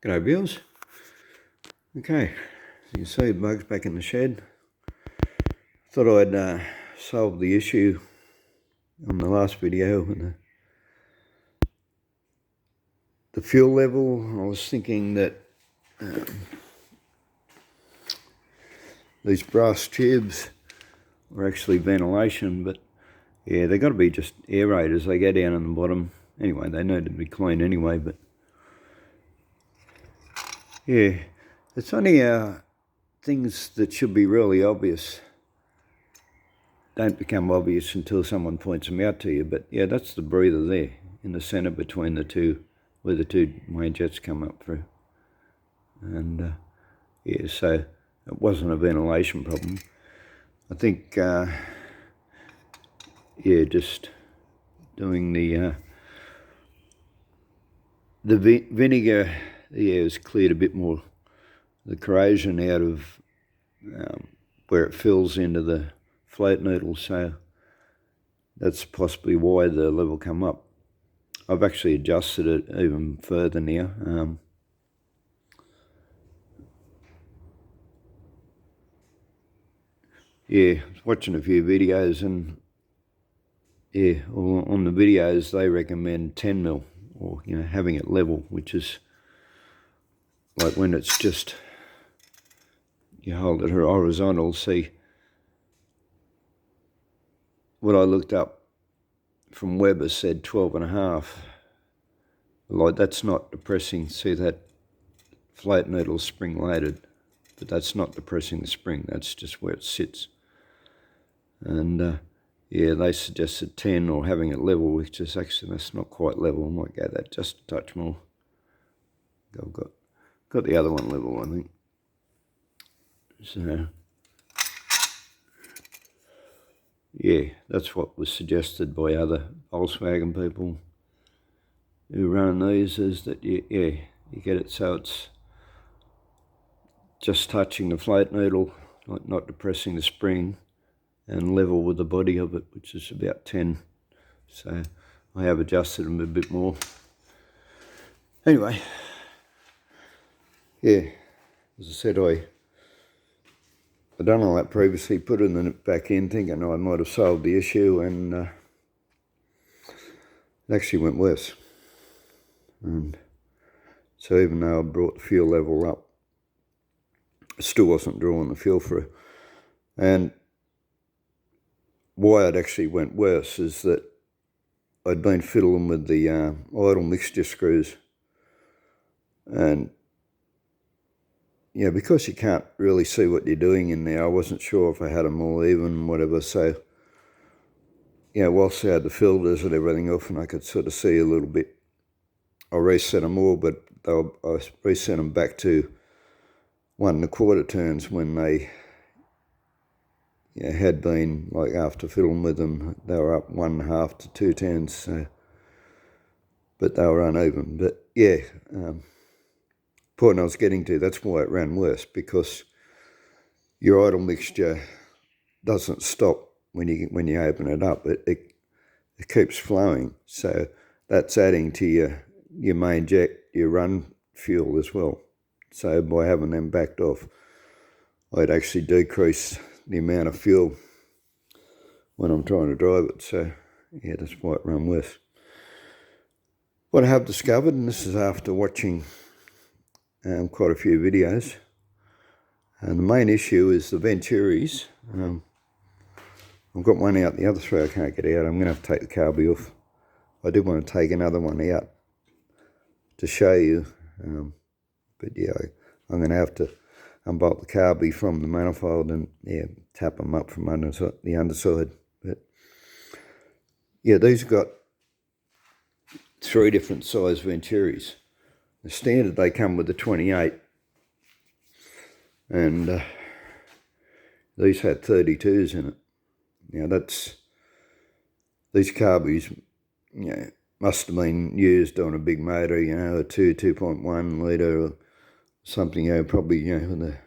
G'day viewers. Okay, as you can see, bugs back in the shed. Thought I'd solve the issue on the last video with the fuel level. I was thinking that these brass tubes were actually ventilation, but yeah, they've got to be just aerators. They go down in the bottom. Anyway, they need to be cleaned anyway, but yeah, it's only things that should be really obvious don't become obvious until someone points them out to you. But yeah, that's the breather there in the centre between the two, where the two main jets come up through. And yeah, so it wasn't a ventilation problem. I think yeah, just doing the vinegar, yeah, has cleared a bit more the corrosion out of where it fills into the float needle, so that's possibly why the level come up. I've actually adjusted it even further now. Yeah, I was watching a few videos, and yeah, on the videos they recommend 10 mil, or having it level, which is like when it's just, you hold it horizontal. See, what I looked up from Weber said 12.5. Like, that's not depressing. See that float needle spring loaded, but that's not depressing the spring, that's just where it sits. And yeah, they suggested 10 or having it level, which is actually, that's not quite level. I might go that just a touch more. I've got the other one level, I think. So yeah, that's what was suggested by other Volkswagen people who run these, is that you get it so it's just touching the float needle, like not depressing the spring, and level with the body of it, which is about 10. So I have adjusted them a bit more. Anyway, yeah, as I said, I'd done all that previously, put it back in thinking I might have solved the issue, and it actually went worse. And so even though I brought the fuel level up, it still wasn't drawing the fuel through. And why it actually went worse is that I'd been fiddling with the idle mixture screws, and yeah, because you can't really see what you're doing in there, I wasn't sure if I had them all even and whatever. So yeah, whilst I had the filters and everything off and I could sort of see a little bit, I reset them all, but I reset them back to 1 1/4 turns when they had been, like, after fiddling with them, they were up 1.5 to 2 turns. So, but they were uneven. But yeah, point I was getting to, that's why it ran worse, because your idle mixture doesn't stop when you open it up. It keeps flowing, so that's adding to your main jet, your run fuel as well. So by having them backed off, I'd actually decrease the amount of fuel when I'm trying to drive it. So yeah, that's why it ran worse. What I have discovered, and this is after watching quite a few videos, and the main issue is the venturis. I've got one out, the other three I can't get out. I'm going to have to take the carby off. I did want to take another one out to show you, but yeah, I'm going to have to unbolt the carby from the manifold and tap them up from the underside. But yeah, these have got 3 different size venturis. The standard, they come with the 28, and these had 32s in it. Now these carbies, must have been used on a big motor, a 2.1 litre or something, probably, with a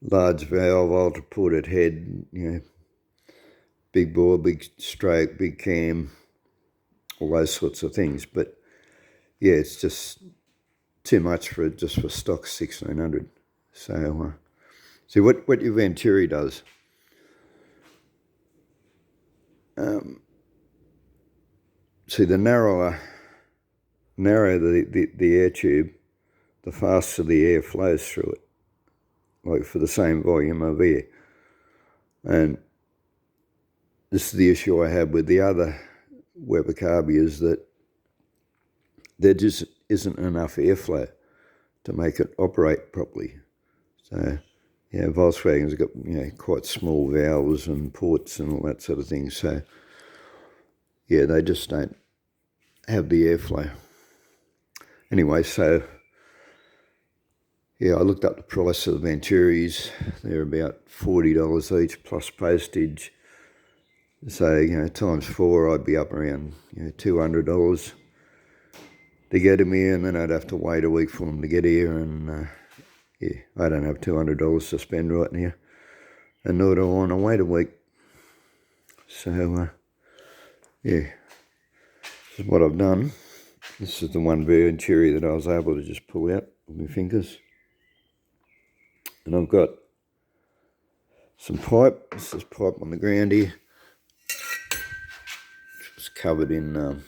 large valve, ultra ported head, big bore, big stroke, big cam, all those sorts of things. But yeah, it's just too much for just for stock 1600. So see what your venturi does. See, the narrower the air tube, the faster the air flows through it, like for the same volume of air. And this is the issue I had with the other Weber carby, is that there just isn't enough airflow to make it operate properly. So, yeah, Volkswagen's got, quite small valves and ports and all that sort of thing. So, yeah, they just don't have the airflow. Anyway, so, yeah, I looked up the price of the venturis. They're about $40 each plus postage. So, times 4, I'd be up around, $200 to get them here, and then I'd have to wait a week for them to get here, and yeah, I don't have $200 to spend right now, and nor do I want to wait a week. So, yeah, this is what I've done. This is the one venturi that I was able to just pull out with my fingers. And I've got some pipe. This is pipe on the ground here. It's covered in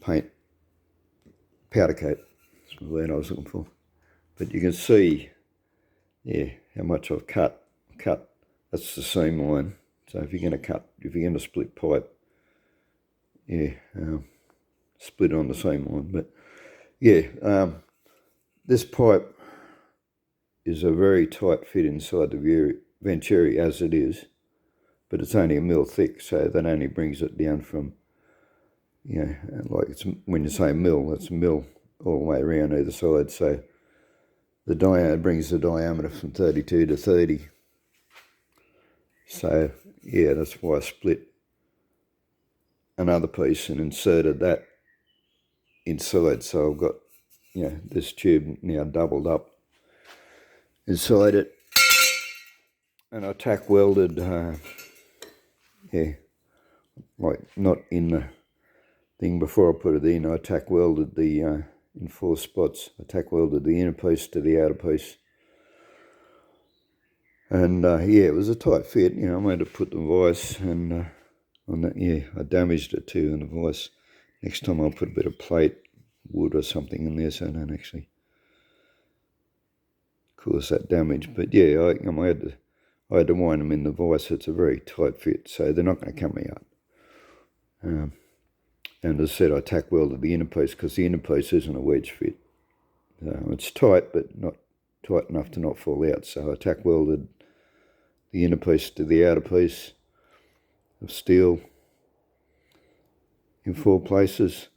paint, powder coat. That's the word I was looking for. But you can see, yeah, how much I've cut. That's the seam line. So if you're going to split pipe, yeah, split on the seam line. But yeah, this pipe is a very tight fit inside the venturi as it is, but it's only 1 mil thick, so that only brings it down from, like it's, when you say mil, that's 1 mil all the way around either side. So the diameter brings the diameter from 32 to 30. So yeah, that's why I split another piece and inserted that inside. So I've got, this tube now doubled up inside it, and I tack welded, like not in the thing before I put it in. I tack welded the in 4 spots. I tack welded the inner piece to the outer piece, and yeah, it was a tight fit. I made to put the vise, and on that, yeah, I damaged it too in the vise. Next time I'll put a bit of plate, wood or something in there, so I don't actually cause that damage. But yeah, I had to wind them in the vise. It's a very tight fit, so they're not going to come out. And as I said, I tack welded the inner piece because the inner piece isn't a wedge fit. It's tight, but not tight enough to not fall out. So I tack welded the inner piece to the outer piece of steel in 4 places.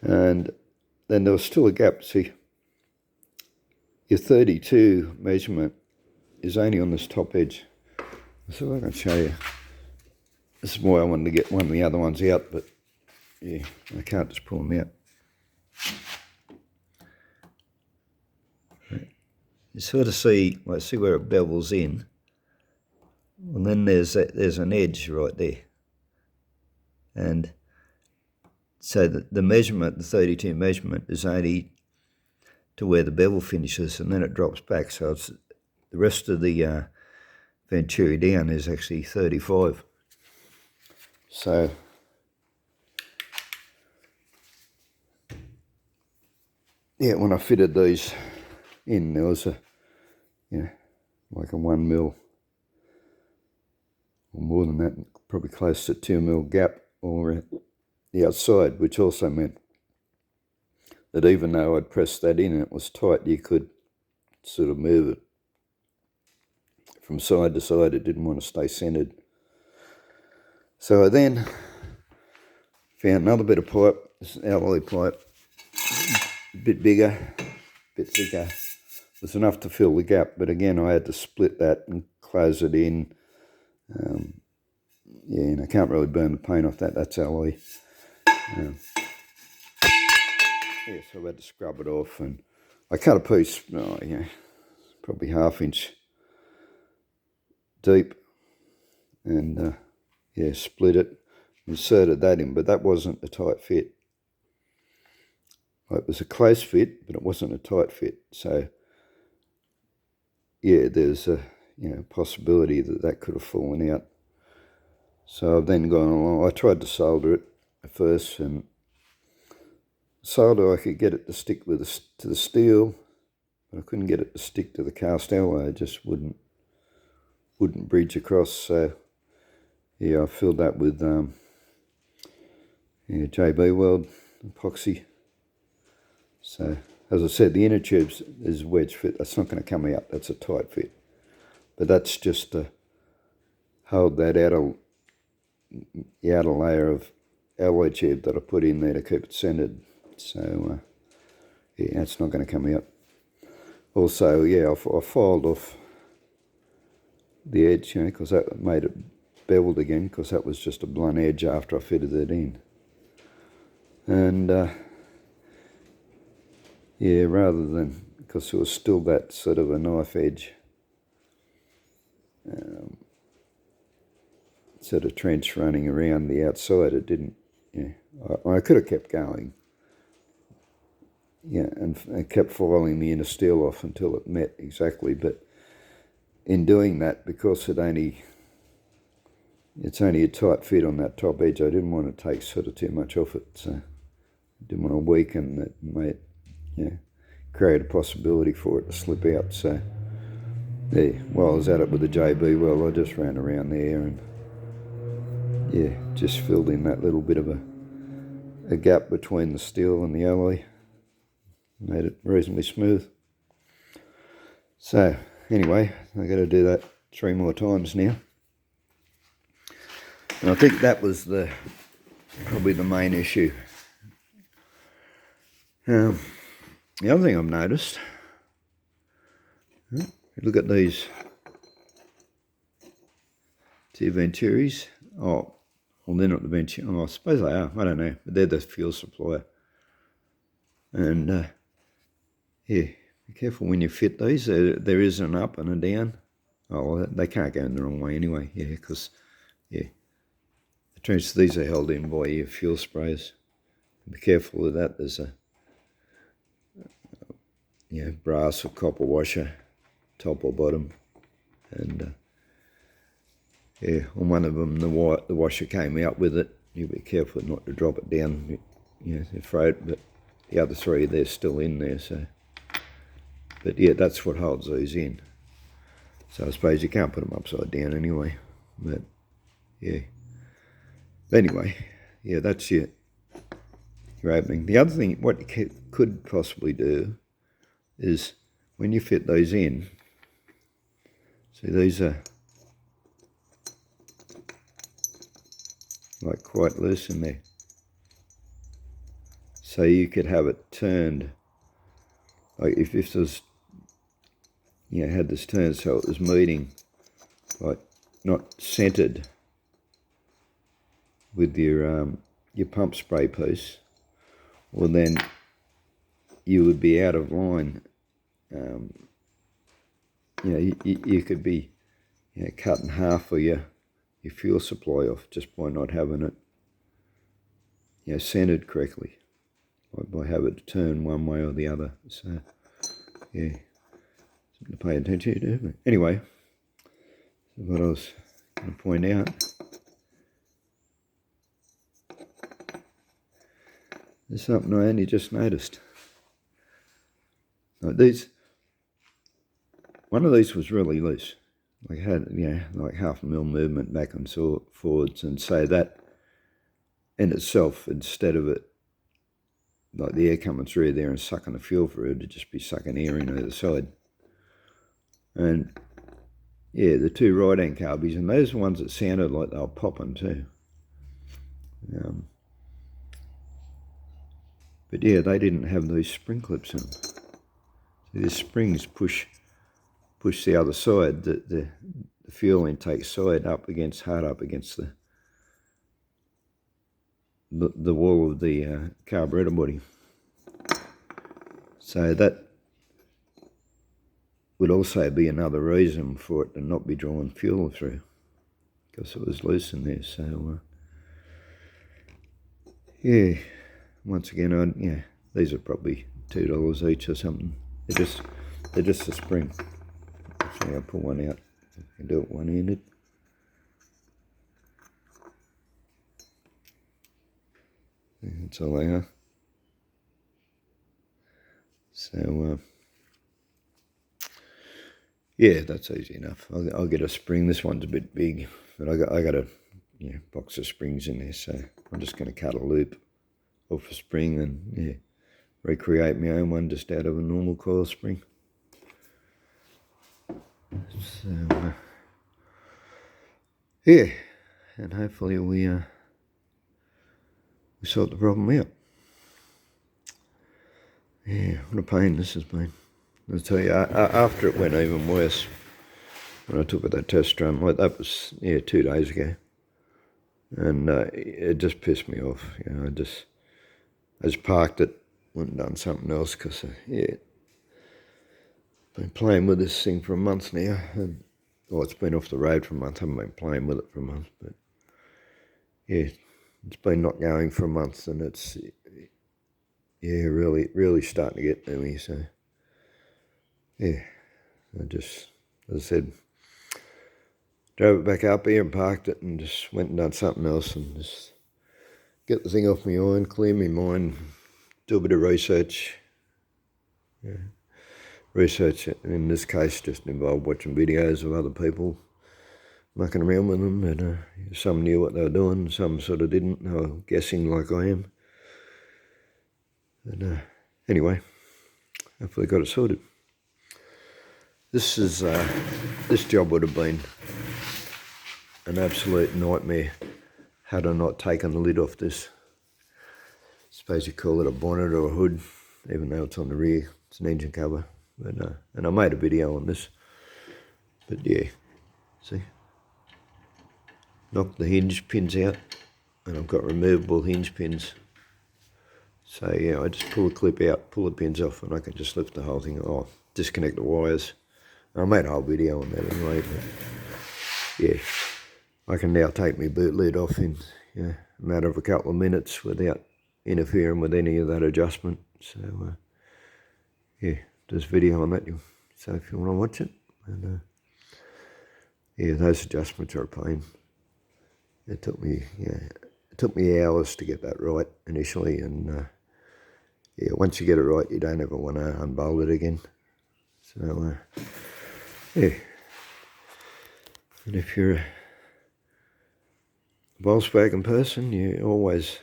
And then there was still a gap. See, your 32 measurement is only on this top edge. So I can show you. This is why I wanted to get one of the other ones out, but yeah, I can't just pull them out. You sort of see, see where it bevels in, and then there's an edge right there. And so the measurement, the 32 measurement, is only to where the bevel finishes, and then it drops back. So it's, the rest of the venturi down is actually 35. So yeah, when I fitted these in, there was a, like a 1 mil or more than that, probably close to 2 mil gap all around the outside, which also meant that even though I'd pressed that in and it was tight, you could sort of move it from side to side. It didn't want to stay centered. So I then found another bit of pipe, this alloy pipe, a bit bigger, a bit thicker. It was enough to fill the gap, but again I had to split that and close it in. Yeah, and I can't really burn the paint off that, that's alloy. Yeah, so I had to scrub it off, and I cut a piece, probably 1/2 inch deep, and split it, inserted that in, but that wasn't a tight fit. it was a close fit, but it wasn't a tight fit. So yeah, there's a possibility that could have fallen out. So I've then gone along. I tried to solder it at first, and solder I could get it to stick to the steel, but I couldn't get it to stick to the cast alloy. It just wouldn't bridge across. So yeah, I filled that with JB Weld epoxy. So as I said, the inner tube is wedge fit. That's not going to come out. That's a tight fit. But that's just to hold that outer layer of alloy tube that I put in there to keep it centered. So yeah, it's not going to come out. Also, yeah, I filed off the edge, because that made it beveled again, because that was just a blunt edge after I fitted it in. And yeah, rather than, because there was still that sort of a knife edge sort of trench running around the outside, it didn't, I could have kept going, and kept filing the inner steel off until it met exactly, but in doing that, because it's only a tight fit on that top edge, I didn't want to take sort of too much off it, so I didn't want to weaken it, create a possibility for it to slip out. So yeah, while I was at it with the JB Weld, I just ran around there and just filled in that little bit of a gap between the steel and the alloy, made it reasonably smooth. So anyway, I've got to do that 3 more times now. And I think that was probably the main issue. The other thing I've noticed, look at these 2 venturis. Oh, well, they're not the venturi. Oh, I suppose they are. I don't know. But they're the fuel supplier. And yeah, be careful when you fit these. There is an up and a down. Oh, well, they can't go in the wrong way anyway. Yeah, because these are held in by your fuel sprays. Be careful of that. There's a brass or copper washer, top or bottom, and on one of them the washer came out with it. You be careful not to drop it down, your throat. But the other 3, they're still in there. So, but yeah, that's what holds these in. So I suppose you can't put them upside down anyway. But yeah. Anyway, yeah, that's your opening. The other thing, what you could possibly do is when you fit those in, see these are like quite loose in there. So you could have it turned, like if this was, had this turned so it was meeting, like not centered with your pump spray piece, well then you would be out of line. You could be cutting half of your fuel supply off just by not having it centered correctly, like by having it turn one way or the other. So yeah, something to pay attention to. But anyway, what I was going to point out, there's something I only just noticed. One of these was really loose. Like had like 0.5 mil movement back and forwards, and so that in itself, instead of it like the air coming through there and sucking the fuel through, it'd just be sucking air in either side. And yeah, the 2 right-hand carbies, and those are ones that sounded like they were popping too. But yeah, they didn't have those spring clips in them. So the springs push the other side, the fuel intake side hard up against the wall of the carburetor body. So that would also be another reason for it to not be drawing fuel through, because it was loose in there. So yeah, once again, These are probably $2 each or something. They're just a spring. So I'll pull one out. I can do it one-handed. That's all they are. So yeah, that's easy enough. I'll get a spring. This one's a bit big, but I got a box of springs in there, so I'm just going to cut a loop off a spring and recreate my own one just out of a normal coil spring. So yeah, and hopefully we sort the problem out. Yeah, what a pain this has been. I'll tell you, after it went even worse, when I took it that test drum, like that was 2 days ago, and it just pissed me off. I just parked it, went and done something else, because been playing with this thing for a month now, and it's been off the road for a month. I haven't been playing with it for a month, but yeah, it's been not going for a month, and it's really starting to get to me. So yeah, as I said, drove it back up here and parked it, and just went and done something else, and just get the thing off my mind, clear my mind, do a bit of research. Research in this case just involved watching videos of other people mucking around with them, and some knew what they were doing, some sort of didn't. They were guessing like I am. And anyway, hopefully got it sorted. This job would have been an absolute nightmare had I not taken the lid off this. I suppose you call it a bonnet or a hood, even though it's on the rear. It's an engine cover. But and I made a video on this. But yeah, see, knocked the hinge pins out, and I've got removable hinge pins. So yeah, I just pull the clip out, pull the pins off, and I can just lift the whole thing off, disconnect the wires. I made a whole video on that anyway, but yeah, I can now take my boot lid off in a matter of a couple of minutes without interfering with any of that adjustment. So yeah, there's video on that, so if you want to watch it. And yeah, those adjustments are a pain. It took me hours to get that right initially, and yeah, once you get it right, you don't ever want to unbolt it again. So yeah, and if you're a Volkswagen person, you always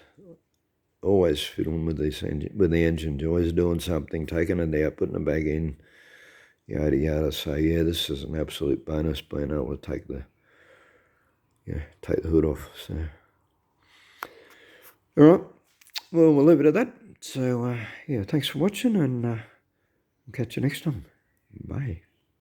fiddling with the engine, you're always doing something, taking it out, putting it back in, yada yada. So yeah, this is an absolute bonus, being able to take the hood off. So all right, well, we'll leave it at that. So yeah, thanks for watching, and I'll catch you next time. Bye.